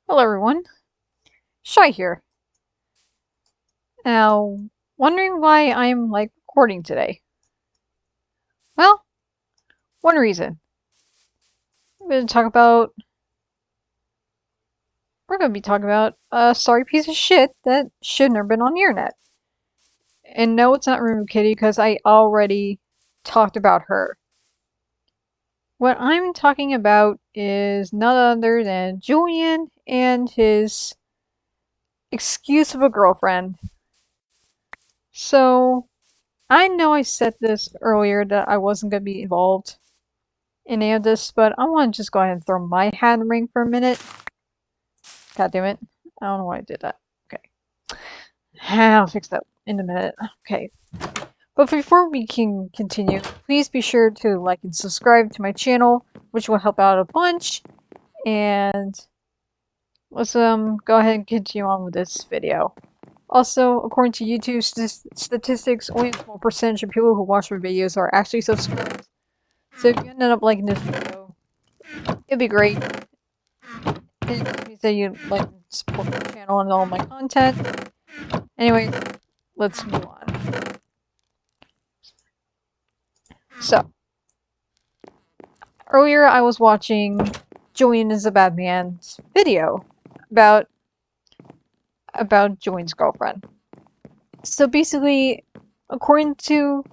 Hello everyone, Shy here. Now, wondering why I'm recording today? Well, one reason. We're gonna talk about we're gonna be talking about a sorry piece of shit that should never been on the internet. And no, it's not Room Kitty because I already talked about her. What I'm talking about is none other than Julian and his excuse of a girlfriend. So, I know I said this earlier that I wasn't gonna be involved in any of this, but I want to just go ahead and throw my hat in the ring for a minute. God damn it. I don't know why I did that. Okay. I'll fix that in a minute. Okay. But before we can continue, please be sure to like and subscribe to my channel, which will help out a bunch. And let's go ahead and continue on with this video. Also, according to YouTube statistics, only a small percentage of people who watch my videos are actually subscribed. So if you ended up liking this video, it'd be great. It means that you like support my channel and all my content. Anyway, let's move on. So, earlier I was watching Julian is a Bad Man's video about Julian's girlfriend. So basically, according to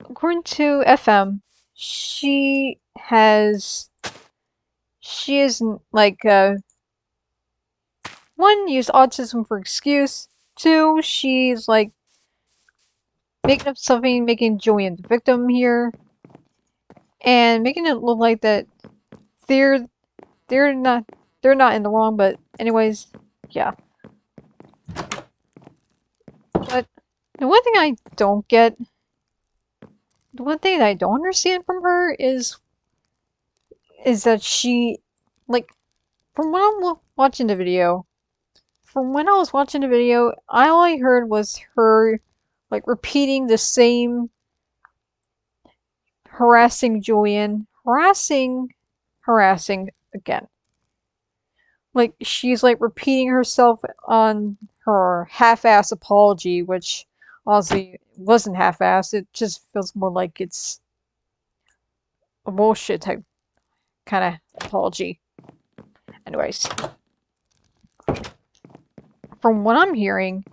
FM, she is one, used autism for excuse. Two, she's like making up something, making Julian the victim here, and making it look like that they're they're not in the wrong. But anyways, yeah. But the one thing I don't get, the one thing that I don't understand from her is that she, like, from when I'm watching the video, from when I was watching the video, all I heard was her like repeating the same, harassing Julian, harassing again. Like, she's like repeating herself on her half-ass apology, which honestly wasn't half-ass. It just feels more like it's a bullshit type kind of apology. Anyways, from what I'm hearing,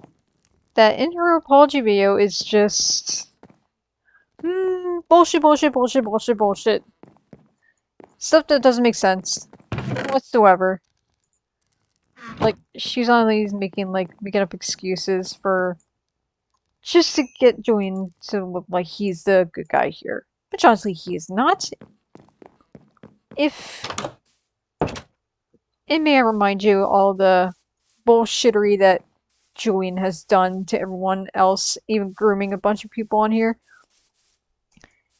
that in her apology video is just bullshit, bullshit, bullshit, bullshit, bullshit. Stuff that doesn't make sense whatsoever. Like, she's always making up excuses for just to get Julian to look like he's the good guy here. Which honestly he is not. If it may remind you all the bullshittery that Julian has done to everyone else, even grooming a bunch of people on here.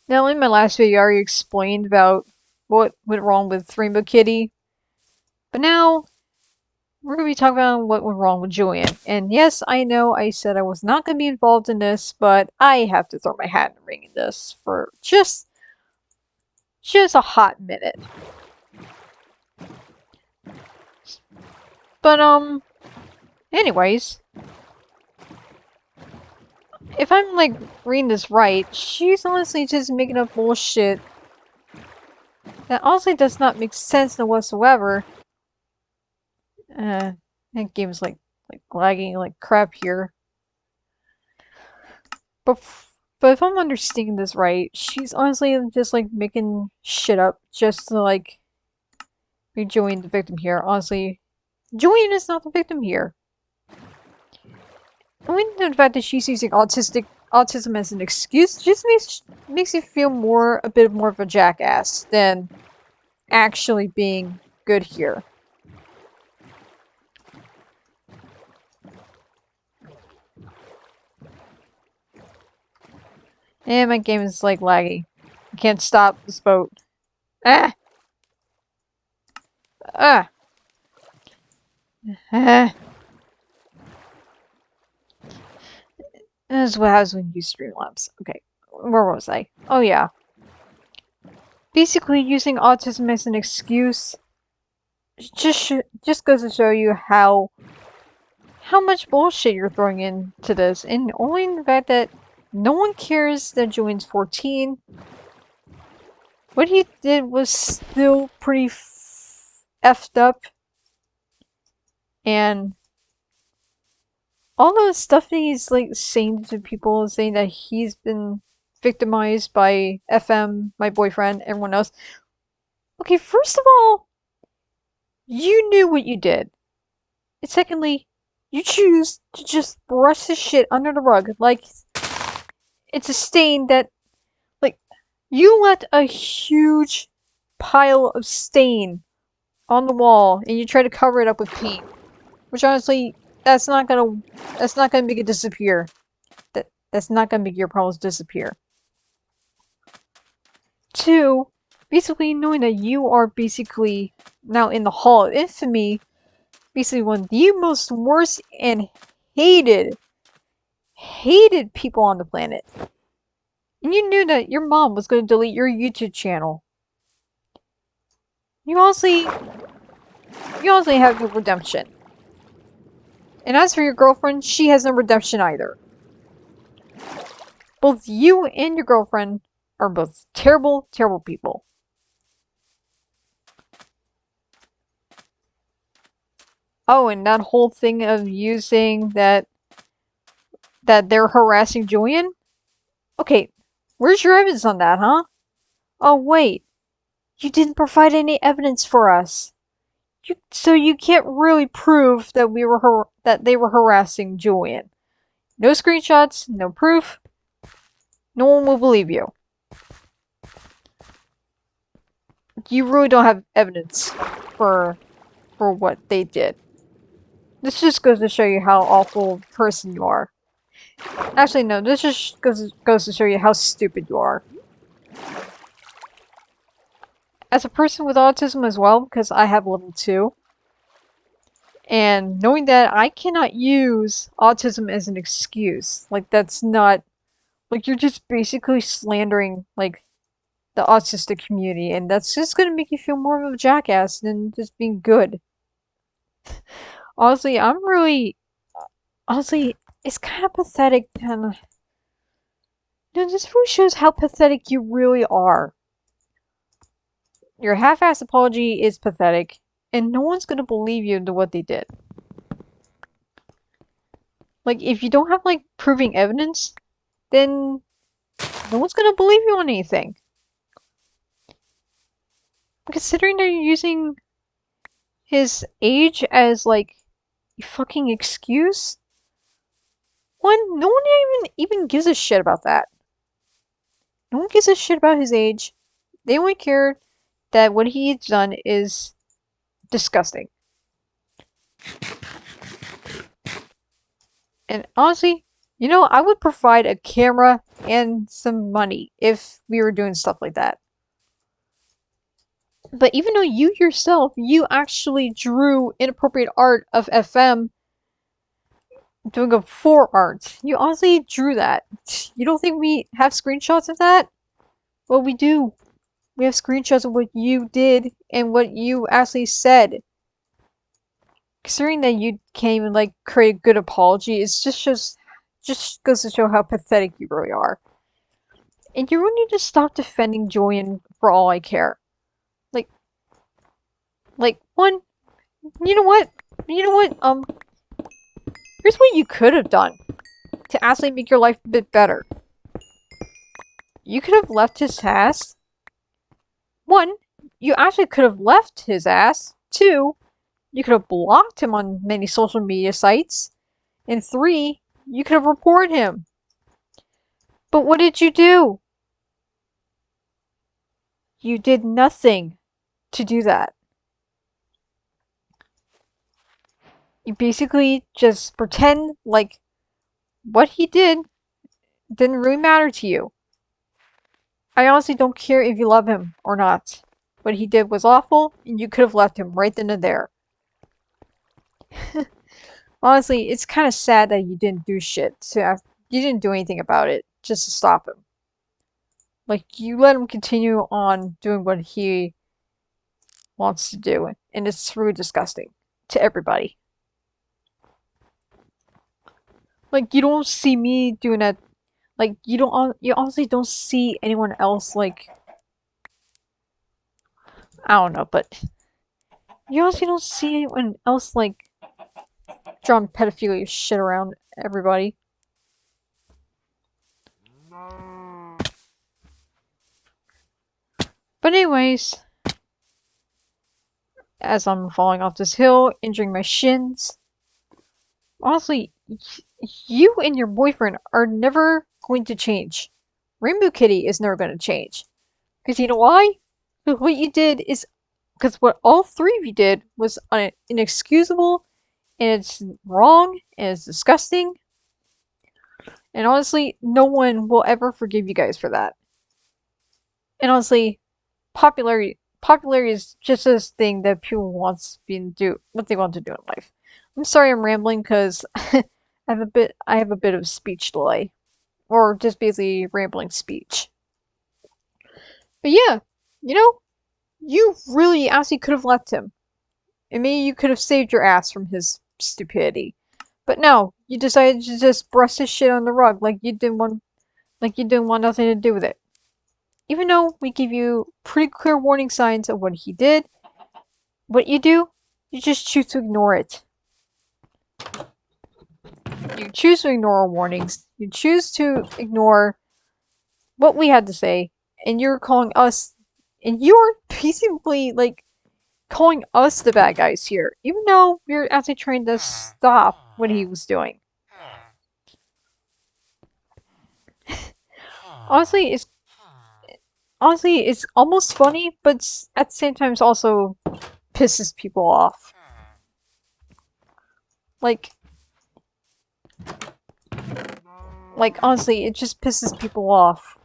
Now, in my last video, I already explained about what went wrong with Rainbow Kitty, but now we're going to be talking about what went wrong with Julian. And yes, I know I said I was not going to be involved in this, but I have to throw my hat in the ring in this for just a hot minute. But, anyways, if I'm, like, reading this right, she's honestly just making up bullshit that honestly does not make sense whatsoever. That game's, like lagging like crap here. But if I'm understanding this right, she's honestly just, like, making shit up just to, like, make Julian the victim here. Honestly, Julian is not the victim here. I mean, the fact that she's using autism as an excuse just makes you feel a bit more of a jackass than actually being good here. And my game is like laggy. I can't stop this boat. Ah! Ah! Ah! This is what happens when you use Streamlabs. Okay, where was I? Oh yeah. Basically using autism as an excuse just goes to show you how much bullshit you're throwing into this, and only in the fact that no one cares that Julian's 14. What he did was still pretty effed up, and all the stuff that he's like saying to people, saying that he's been victimized by FM, my boyfriend, everyone else. Okay, first of all, you knew what you did. And secondly, you choose to just brush this shit under the rug like it's a stain that, like, you let a huge pile of stain on the wall and you try to cover it up with paint. Which honestly, that's not gonna make it disappear. That's not gonna make your problems disappear. Two, basically knowing that you are basically now in the Hall of Infamy, basically one of the most worst and hated people on the planet. And you knew that your mom was going to delete your YouTube channel. You honestly have no redemption. And as for your girlfriend, she has no redemption either. Both you and your girlfriend are both terrible, terrible people. Oh, and that whole thing of you saying that they're harassing Julian? Okay, where's your evidence on that, huh? Oh, wait. You didn't provide any evidence for us. So you can't really prove that they were harassing Julian. No screenshots, no proof. No one will believe you. You really don't have evidence for what they did. This just goes to show you how awful a person you are. Actually, no, this just goes to show you how stupid you are. As a person with autism as well, because I have level 2, and knowing that I cannot use autism as an excuse, like that's not, like you're just basically slandering, like, the autistic community, and that's just gonna make you feel more of a jackass than just being good. Honestly, it's kind of pathetic, and this really shows how pathetic you really are. Your half-assed apology is pathetic, and no one's gonna believe you to what they did. Like, if you don't have, like, proving evidence, then no one's gonna believe you on anything. Considering they're using his age as, like, a fucking excuse, no one even gives a shit about that. No one gives a shit about his age. They only care that what he's done is disgusting. And honestly, I would provide a camera and some money if we were doing stuff like that. But even though you yourself, you actually drew inappropriate art of FM doing a 4 art. You honestly drew that. You don't think we have screenshots of that? Well, we do. We have screenshots of what you did and what you actually said. Considering that you can't even, like, create a good apology, it's just goes to show how pathetic you really are. And you really need to stop defending Julian for all I care. One, you know what? Here's what you could have done to actually make your life a bit better. You could have left his ass. 1, you actually could have left his ass. 2, you could have blocked him on many social media sites. And 3, you could have reported him. But what did you do? You did nothing to do that. You basically just pretend like what he did didn't really matter to you. I honestly don't care if you love him or not. What he did was awful, and you could have left him right then and there. Honestly, it's kind of sad that you didn't do shit. You didn't do anything about it just to stop him. Like, you let him continue on doing what he wants to do, and it's really disgusting to everybody. Like, you don't see me doing that. Like, you honestly don't see anyone else, like, I don't know, but you honestly don't see anyone else, like, drawing pedophilia shit around everybody. But anyways, as I'm falling off this hill, injuring my shins, honestly, you and your boyfriend are never going to change. Rainbow Kitty is never going to change. Because you know why? Because what you did is, because what all three of you did was inexcusable, and it's wrong, and it's disgusting, and honestly, no one will ever forgive you guys for that. And honestly, popularity is just this thing that people want to do, what they want to do in life. I'm sorry I'm rambling because I have a bit of speech delay, or just basically rambling speech. But yeah, you know, you really actually could have left him. And maybe you could have saved your ass from his stupidity. But no, you decided to just brush his shit on the rug like you didn't want nothing to do with it. Even though we give you pretty clear warning signs of what he did, what you do, you just choose to ignore it. You choose to ignore our warnings. You choose to ignore what we had to say, and you're calling us, and you're basically like calling us the bad guys here, even though we're actually trying to stop what he was doing. honestly, it's it's almost funny, but at the same time, it also pisses people off. Like honestly, it just pisses people off.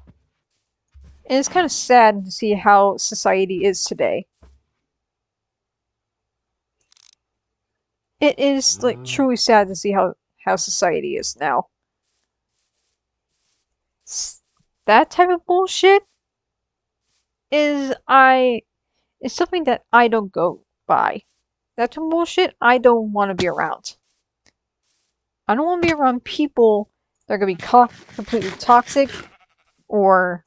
And it's kind of sad to see how society is today. It is like truly sad to see how society is now. That type of bullshit is something that I don't go by. That type of bullshit I don't want to be around. I don't want to be around people that are gonna be completely toxic or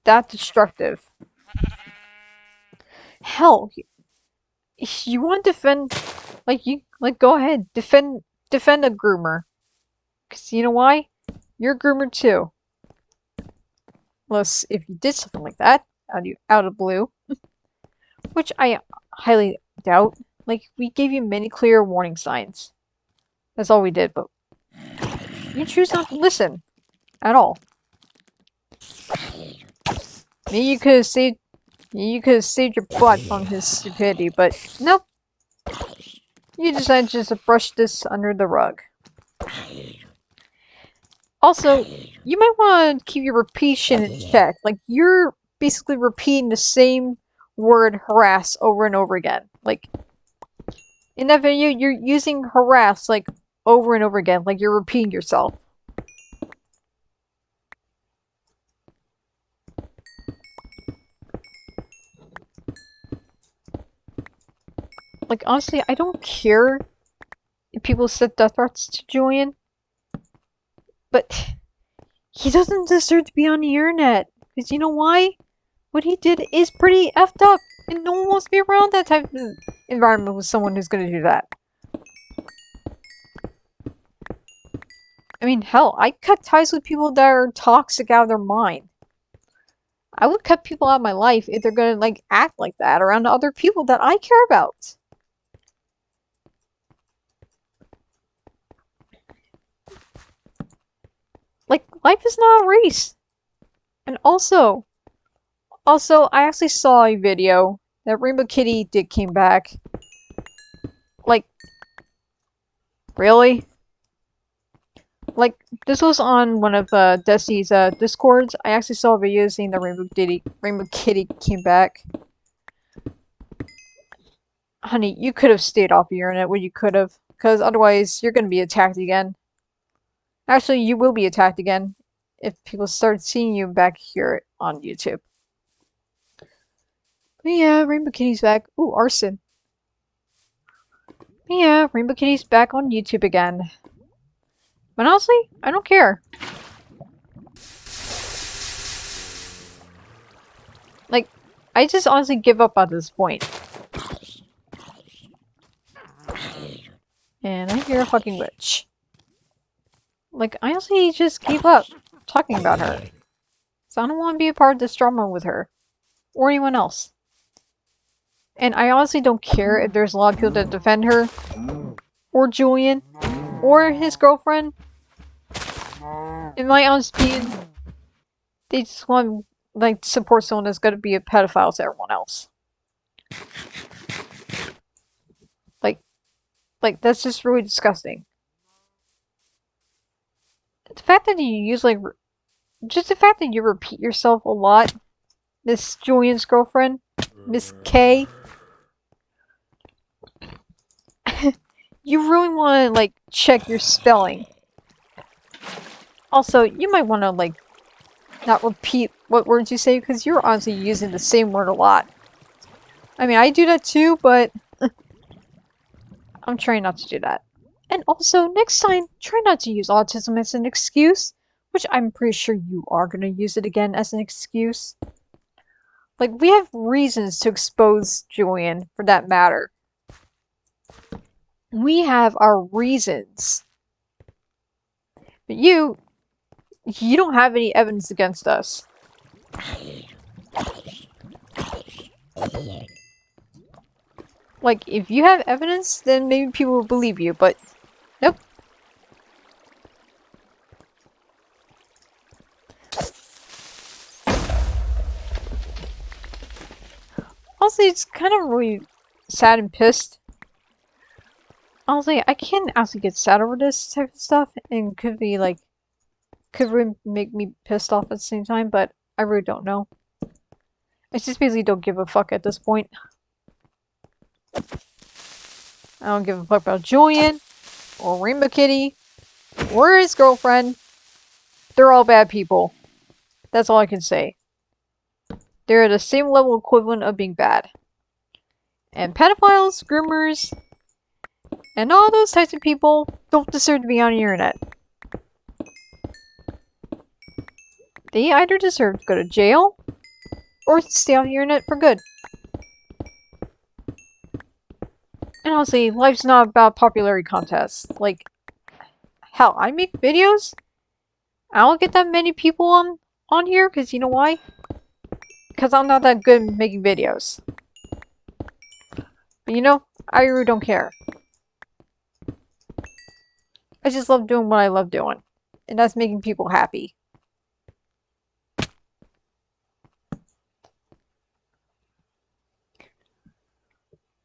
that destructive. Hell, you want to defend, go ahead, defend a groomer. Cause you know why? You're a groomer too. Unless if you did something like that out of blue, which I highly doubt. Like, we gave you many clear warning signs. That's all we did, but you choose not to listen at all. Maybe you could have saved your butt from his stupidity, but nope. You decided just to brush this under the rug. Also, you might want to keep your repetition in check. Like, you're basically repeating the same word harass over and over again. Like, in that video, you're using harass, like, over and over again. Like, you're repeating yourself. Like, honestly, I don't care if people set death threats to Julian. But he doesn't deserve to be on the internet. Because you know why? What he did is pretty effed up. And no one wants to be around that type of environment with someone who's going to do that. I mean, hell, I cut ties with people that are toxic out of their mind. I would cut people out of my life if they're going to, like, act like that around other people that I care about. Like, life is not a race. And also, I actually saw a video that Rainbow Kitty did came back. Like, really? Like, this was on one of Destiny's Discords. I actually saw a video saying that Rainbow Kitty came back. Honey, you could have stayed off the internet when you could have. Because otherwise, you're going to be attacked again. Actually, you will be attacked again if people start seeing you back here on YouTube. But yeah, Rainbow Kitty's back. Ooh, arson. But yeah, Rainbow Kitty's back on YouTube again. But honestly, I don't care. Like, I just honestly give up at this point. And I hear a fucking witch. Like, I honestly just gave up talking about her. So I don't want to be a part of this drama with her. Or anyone else. And I honestly don't care if there's a lot of people that defend her. Or Julian. Or his girlfriend. In my honest opinion, they just want like support someone that's gonna be a pedophile to everyone else. Like that's just really disgusting. The fact that you use like just the fact that you repeat yourself a lot, Miss Julian's girlfriend, Miss K. You really want to like check your spelling. Also, you might want to like not repeat what words you say because you're honestly using the same word a lot. I mean, I do that too, but I'm trying not to do that. And also, next time, try not to use autism as an excuse, which I'm pretty sure you are going to use it again as an excuse. Like, we have reasons to expose Julian, for that matter. We have our reasons. But you don't have any evidence against us. Like, if you have evidence, then maybe people will believe you, but nope. Honestly, it's kind of really sad and pissed. Honestly, I can't actually get sad over this type of stuff, and could really make me pissed off at the same time, but I really don't know. I just basically don't give a fuck at this point. I don't give a fuck about Julian, or Rainbow Kitty, or his girlfriend. They're all bad people. That's all I can say. They're the same level equivalent of being bad. And pedophiles, groomers, and all those types of people don't deserve to be on the internet. They either deserve to go to jail, or stay on the internet for good. And honestly, life's not about popularity contests. Like, hell, I make videos. I don't get that many people on here, because you know why? Because I'm not that good at making videos. But you know, I really don't care. I just love doing what I love doing. And that's making people happy.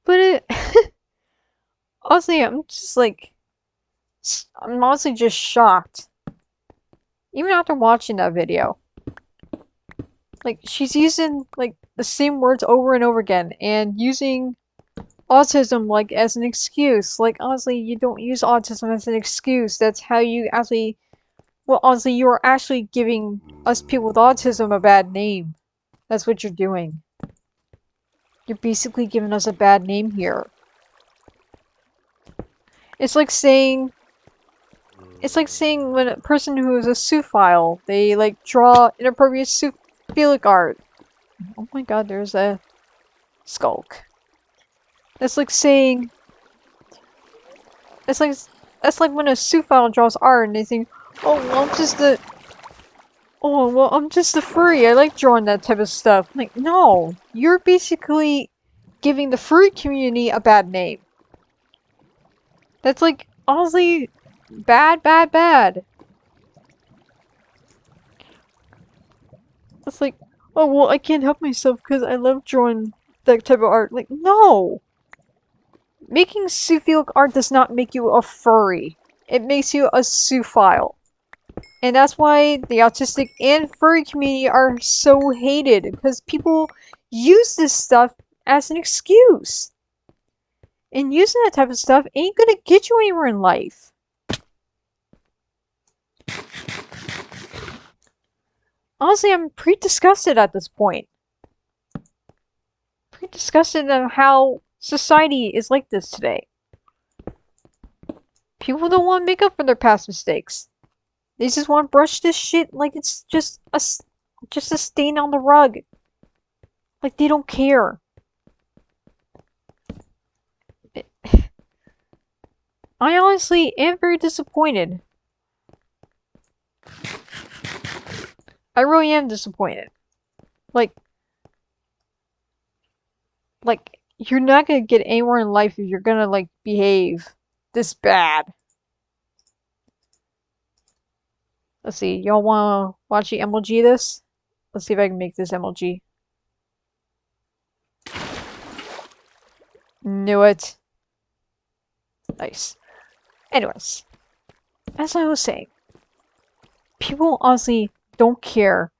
But honestly, I'm honestly just shocked. Even after watching that video. Like, she's using, like, the same words over and over again, and using autism, like, as an excuse. Like, honestly, you don't use autism as an excuse. That's how you actually... Well, honestly, you are actually giving us people with autism a bad name. That's what you're doing. You're basically giving us a bad name here. It's like saying when a person who is a zoophile, they, like, draw inappropriate zoophilic art. Oh my god, there's a skulk. That's like saying... That's like when a zoophile draws art and they think, oh, well, I'm just a furry. I like drawing that type of stuff. Like, no. You're basically giving the furry community a bad name. That's like, honestly, bad. It's like, oh, well, I can't help myself because I love drawing that type of art. Like, no! Making zoophilic art does not make you a furry. It makes you a zoophile. And that's why the autistic and furry community are so hated, because people use this stuff as an excuse. And using that type of stuff ain't gonna get you anywhere in life. Honestly, I'm pretty disgusted at this point. disgusted at how society is like this today. People don't want to make up for their past mistakes. They just want to brush this shit like it's just a stain on the rug. Like they don't care. I honestly am very disappointed. I really am disappointed. Like, you're not gonna get anywhere in life if you're gonna, like, behave this bad. Let's see, y'all wanna watch the MLG this? Let's see if I can make this MLG. Knew it. Nice. Anyways, as I was saying, people honestly don't care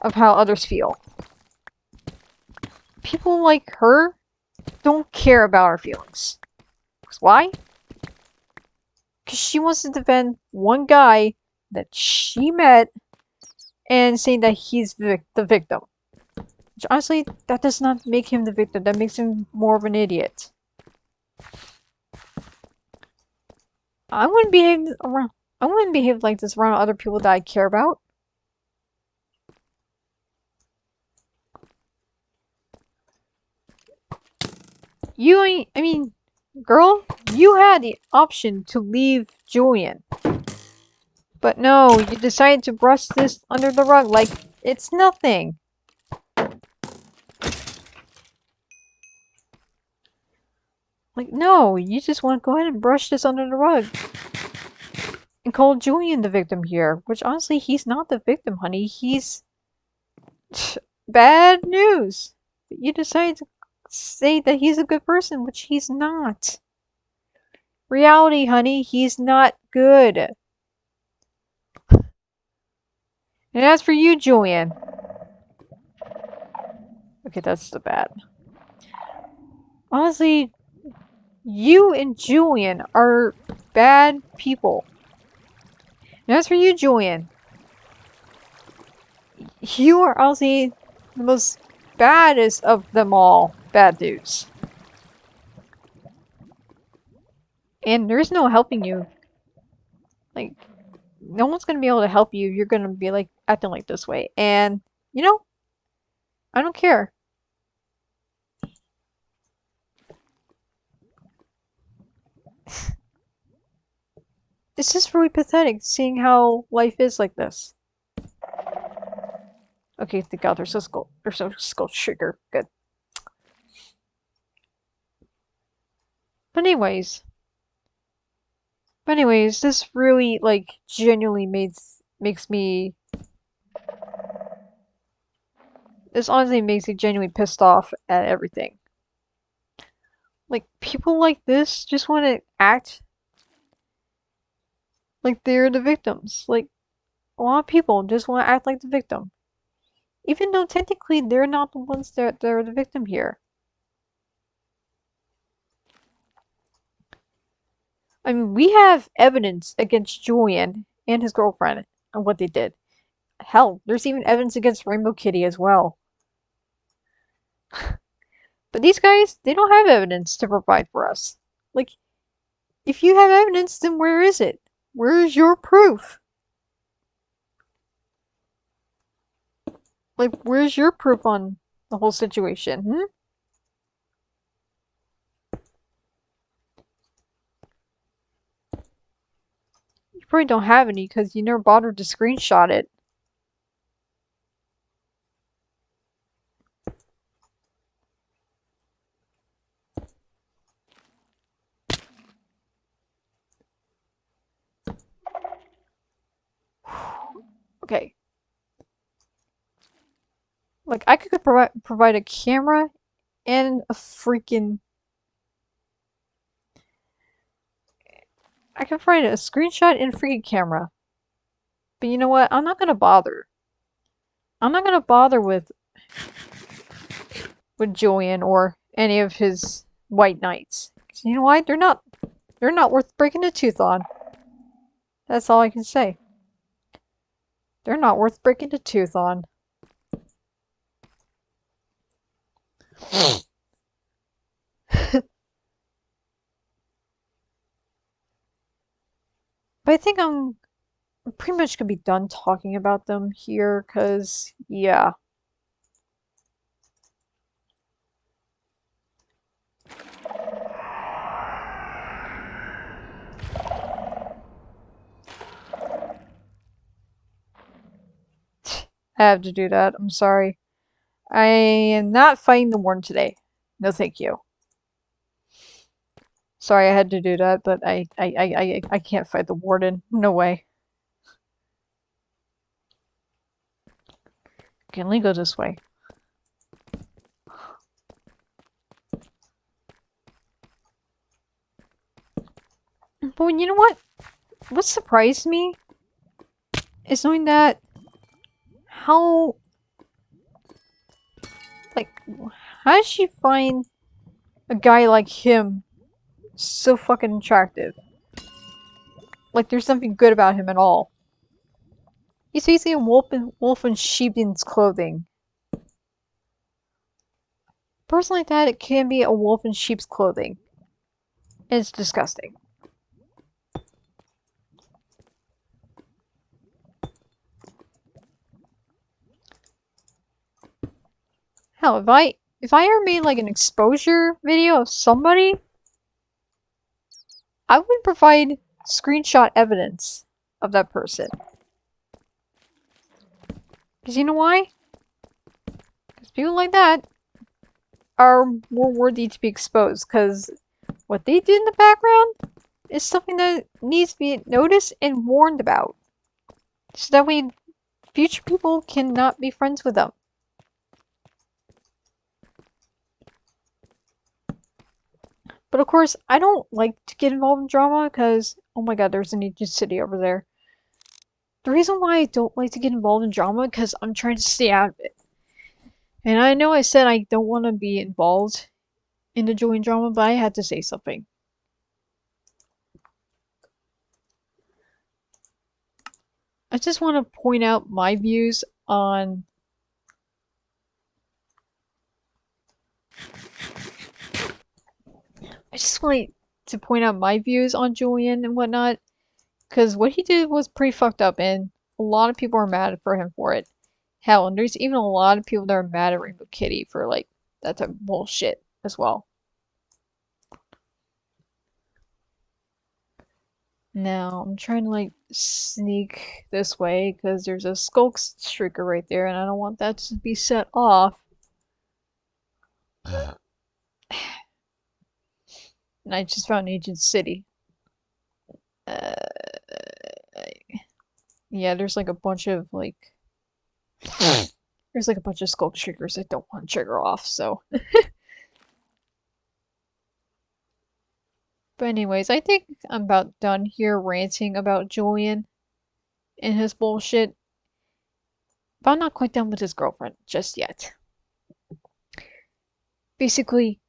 of how others feel. People like her don't care about our feelings. Why? Because she wants to defend one guy that she met and saying that he's the victim. Which honestly, that does not make him the victim. That makes him more of an idiot. I wouldn't behave like this around other people that I care about. I mean, girl, you had the option to leave Julian. But no, you decided to brush this under the rug like it's nothing. Like, no, you just want to go ahead and brush this under the rug. And call Julian the victim here. Which, honestly, he's not the victim, honey. He's... bad news. But you decided to say that he's a good person, which he's not. Reality, honey, he's not good. And as for you, Julian... Okay, that's the bad. Honestly, you and Julian are bad people. And as for you, Julian, you are honestly the most baddest of them all bad dudes. And there's no helping you. Like, no one's gonna be able to help you if you're gonna be, like, acting like this way. And, you know, I don't care. It's just really pathetic seeing how life is like this. Okay, thank God there's no skull trigger. Good. But anyways, this really, like, genuinely makes me... This honestly makes me genuinely pissed off at everything. Like, people like this just want to act like they're the victims. Like, a lot of people just want to act like the victim. Even though technically they're not the ones that are the victim here. I mean, we have evidence against Julian and his girlfriend on what they did. Hell, there's even evidence against Rainbow Kitty as well. But these guys, they don't have evidence to provide for us. Like, if you have evidence, then where is it? Where is your proof? Like, where's your proof on the whole situation, hmm? You probably don't have any because you never bothered to screenshot it. Okay. Like, I could provide a camera and a freaking... I can provide a screenshot and a freaking camera. But you know what? I'm not gonna bother. I'm not gonna bother with Julian or any of his white knights. 'Cause you know why? They're not worth breaking a tooth on. That's all I can say. They're not worth breaking a tooth on. But I think I'm pretty much gonna be done talking about them here, cause yeah. I have to do that. I'm sorry. I am not fighting the warden today. No, thank you. Sorry, I had to do that, but I can't fight the warden. No way. Okay, let me go this way. But you know what? What surprised me is knowing that how, like, how did she find a guy like him so fucking attractive? Like, there's something good about him at all. He's basically a wolf in sheep's clothing. A person like that, it can be a wolf in sheep's clothing. It's disgusting. Hell, if I ever made like an exposure video of somebody, I would provide screenshot evidence of that person. Because you know why? Because people like that are more worthy to be exposed. Because what they did in the background is something that needs to be noticed and warned about. So that way future people cannot be friends with them. But of course, I don't like to get involved in drama because, oh my god, there's an ancient city over there. The reason why I don't like to get involved in drama because I'm trying to stay out of it. And I know I said I don't want to be involved in the joint drama, but I had to say something. I just want to point out my views on I just want to point out my views on Julian and whatnot, because what he did was pretty fucked up, and a lot of people are mad for him for it. Hell, and there's even a lot of people that are mad at Rainbow Kitty for like that type of bullshit as well. Now, I'm trying to like sneak this way because there's a skulk streaker right there and I don't want that to be set off. And I just found Agent City. Uh, yeah, there's like a bunch of like there's like a bunch of skulk streakers that don't want to trigger off, so but anyways, I think I'm about done here ranting about Julian and his bullshit. But I'm not quite done with his girlfriend just yet. Basically,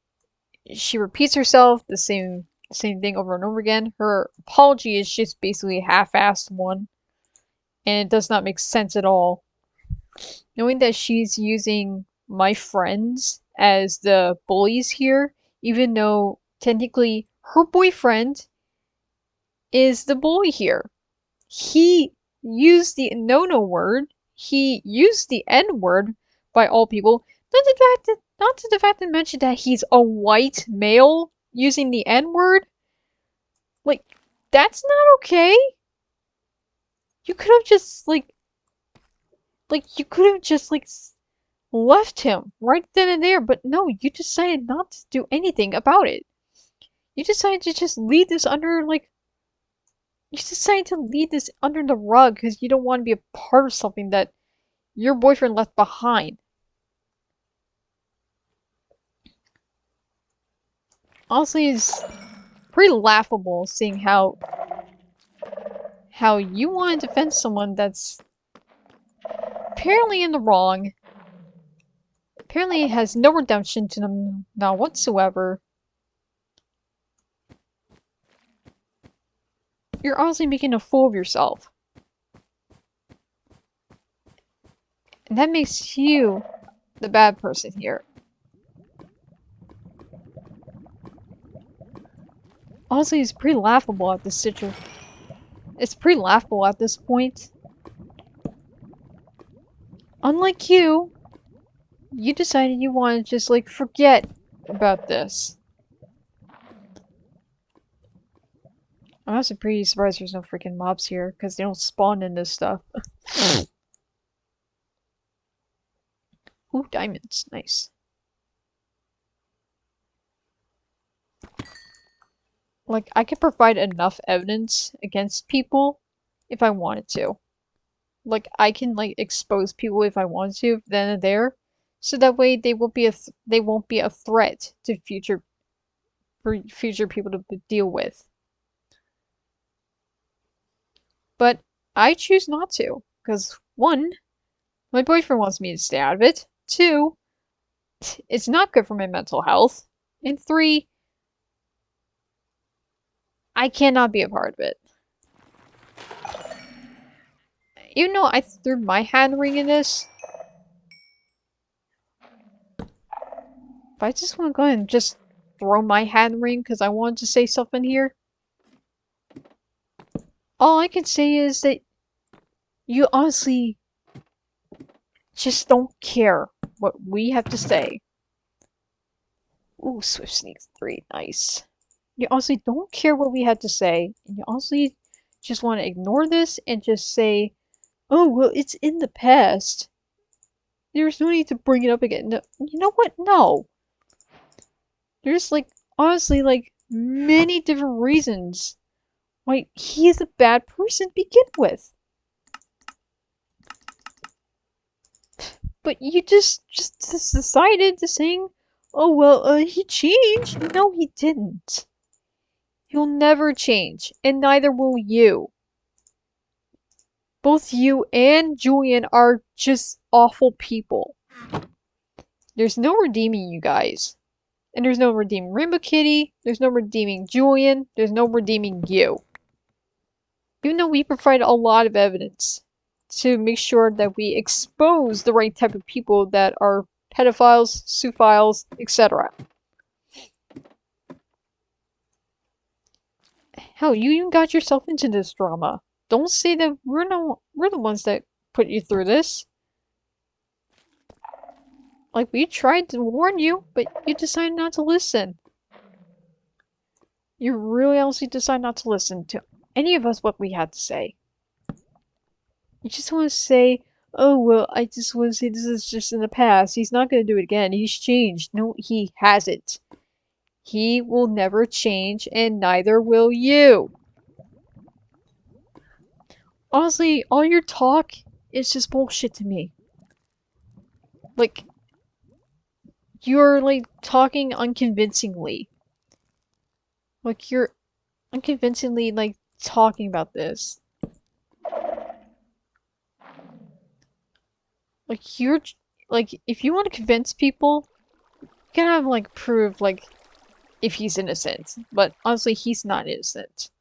she repeats herself the same thing over and over again. Her apology is just basically a half-assed one, and it does not make sense at all. Knowing that she's using my friends as the bullies here, even though technically her boyfriend is the bully here. He used the no-no word. He used the N-word by all people. Not to the fact that mention that he's a white male using the N-word. Like, that's not okay. You could have just you could have just left him right then and there, but no, you decided not to do anything about it. You decided to just leave this under you decided to leave this under the rug because you don't want to be a part of something that your boyfriend left behind. Honestly, it's pretty laughable seeing how you want to defend someone that's apparently in the wrong. Apparently has no redemption to them now whatsoever. You're honestly making a fool of yourself. And that makes you the bad person here. Honestly, it's pretty laughable at this situation. It's pretty laughable at this point. Unlike you, you decided you want to just, like, forget about this. I'm also pretty surprised there's no freaking mobs here, because they don't spawn in this stuff. Ooh, diamonds. Nice. Like, I could provide enough evidence against people if I wanted to. Like, I can, like, expose people if I want to, then and there. So that way they won't be a threat to for future people to deal with. But I choose not to, because one, my boyfriend wants me to stay out of it. Two, it's not good for my mental health. And three, I cannot be a part of it. Even though I threw my hand ring in this, if I just want to go ahead and just throw my hand ring because I wanted to say something here, all I can say is that you honestly just don't care what we have to say. Ooh, Swift Sneak 3, nice. You honestly don't care what we had to say, and you honestly just want to ignore this and just say, oh, well, it's in the past. There's no need to bring it up again. No, you know what? No. There's, like, honestly, like, many different reasons why he is a bad person to begin with. But you just decided to saying, oh, well, he changed. No, he didn't. He'll never change, and neither will you. Both you and Julian are just awful people. There's no redeeming you guys. And there's no redeeming Rainbow Kitty, there's no redeeming Julian, there's no redeeming you. Even though we provide a lot of evidence to make sure that we expose the right type of people that are pedophiles, zoophiles, etc. Hell, you even got yourself into this drama. Don't say that we're the ones that put you through this. Like, we tried to warn you, but you decided not to listen. You really honestly decided not to listen to any of us what we had to say. You just want to say, oh, well, I just want to say this is just in the past. He's not going to do it again. He's changed. No, he hasn't. He will never change, and neither will you. Honestly, all your talk is just bullshit to me. Like, you're, like, talking unconvincingly. Like, you're unconvincingly, like, talking about this. Like, you're, like, if you want to convince people, you gotta have, like, prove, like, if he's innocent. But honestly, he's not innocent.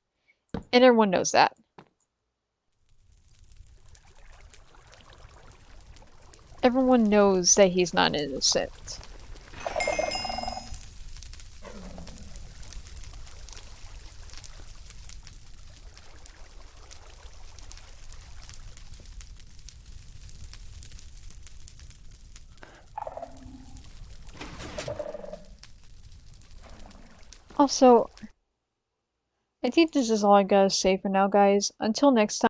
And everyone knows that. Everyone knows that he's not innocent. Also, I think this is all I gotta say for now, guys. Until next time.